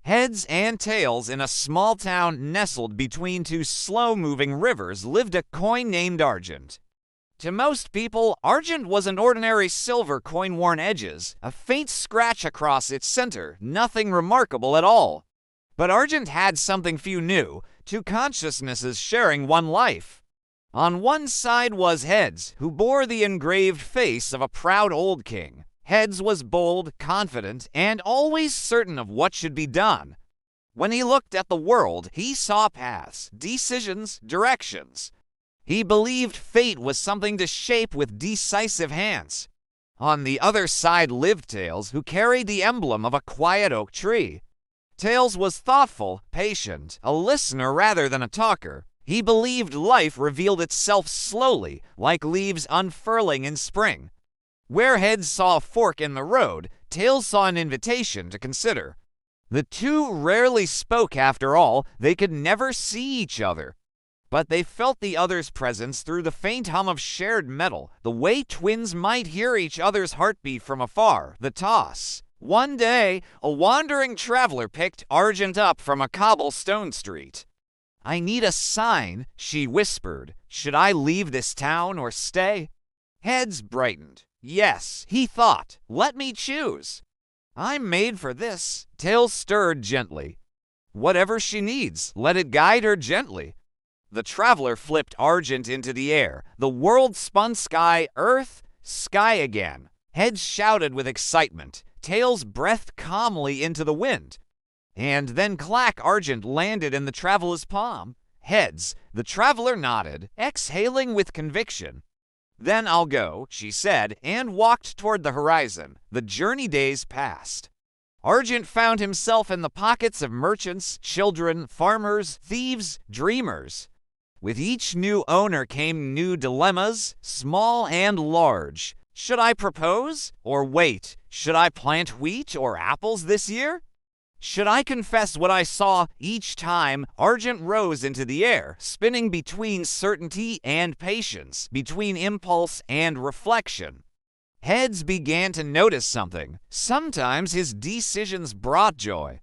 Heads and tails, in a small town nestled between two slow-moving rivers, lived a coin named Argent. To most people, Argent was an ordinary silver coin-worn edges, a faint scratch across its center, nothing remarkable at all. But Argent had something few knew, two consciousnesses sharing one life. On one side was Heads, who bore the engraved face of a proud old king. Heads was bold, confident, and always certain of what should be done. When he looked at the world, he saw paths, decisions, directions. He believed fate was something to shape with decisive hands. On the other side lived Tails, who carried the emblem of a quiet oak tree. Tails was thoughtful, patient, a listener rather than a talker. He believed life revealed itself slowly, like leaves unfurling in spring. Where Heads saw a fork in the road, Tails saw an invitation to consider. The two rarely spoke after all, they could never see each other. But they felt the other's presence through the faint hum of shared metal, the way twins might hear each other's heartbeat from afar, the toss. One day, a wandering traveler picked Argent up from a cobblestone street. "I need a sign," she whispered. "Should I leave this town or stay?" Heads brightened. Yes, he thought, let me choose. I'm made for this. Tails stirred gently. Whatever she needs, let it guide her gently. The traveler flipped Argent into the air. The world spun sky, earth, sky again. Heads shouted with excitement. Tails breathed calmly into the wind. And then clack, Argent landed in the traveler's palm. Heads, the traveler nodded, exhaling with conviction. "Then I'll go," she said, and walked toward the horizon. The journey days passed. Argent found himself in the pockets of merchants, children, farmers, thieves, dreamers. With each new owner came new dilemmas, small and large. Should I propose or wait? Should I plant wheat or apples this year? Should I confess what I saw? Each time, Argent rose into the air, spinning between certainty and patience, between impulse and reflection. Heads began to notice something. Sometimes his decisions brought joy.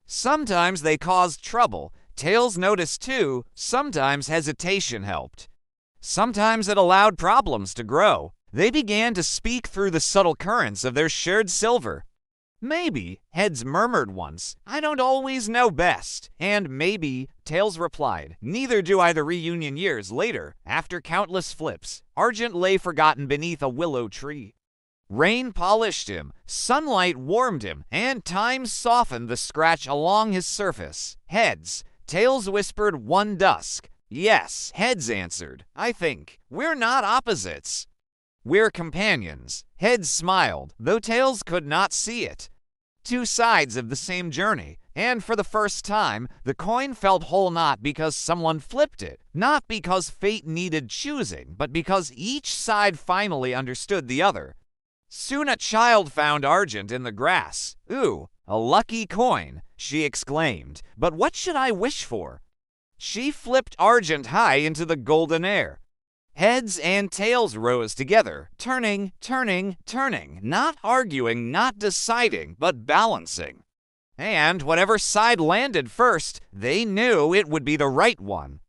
Sometimes they caused trouble. Tails noticed too, sometimes hesitation helped. Sometimes it allowed problems to grow. They began to speak through the subtle currents of their shared silver. "Maybe," Heads murmured once, "I don't always know best." And maybe, Tails replied. Neither do I. The reunion years later, after countless flips, Argent lay forgotten beneath a willow tree. Rain polished him, sunlight warmed him, and time softened the scratch along his surface. Heads, Tails whispered one dusk. Yes, Heads answered. I think. We're not opposites. We're companions. Heads smiled, though Tails could not see it. Two sides of the same journey, and for the first time, the coin felt whole not because someone flipped it, not because fate needed choosing, but because each side finally understood the other. Soon a child found Argent in the grass. "Ooh, a lucky coin," she exclaimed. "But what should I wish for?" She flipped Argent high into the golden air. Heads and Tails rose together, turning, not arguing, not deciding, but balancing. And whatever side landed first, they knew it would be the right one.